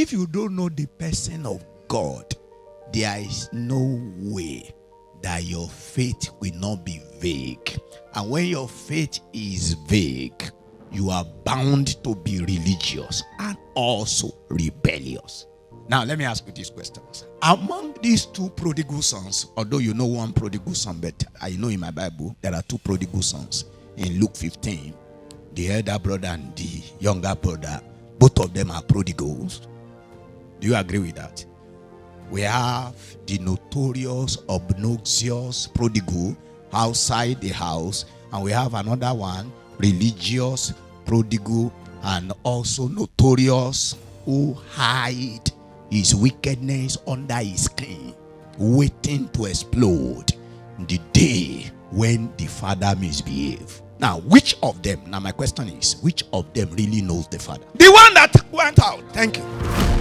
if you don't know the person of God, there is no way that your faith will not be vague. And when your faith is vague, you are bound to be religious and also rebellious. Now, let me ask you these questions. Among these two prodigal sons, although you know one prodigal son, but I know in my Bible there are two prodigal sons. In Luke 15, the elder brother and the younger brother, both of them are prodigals. Do you agree with that? We have the notorious, obnoxious prodigal outside the house, and we have another one, religious prodigal, and also notorious, who hide his wickedness under his skin, waiting to explode the day when the father misbehaves. Now, which of them, now my question is, which of them really knows the father? The one that went out. Thank you.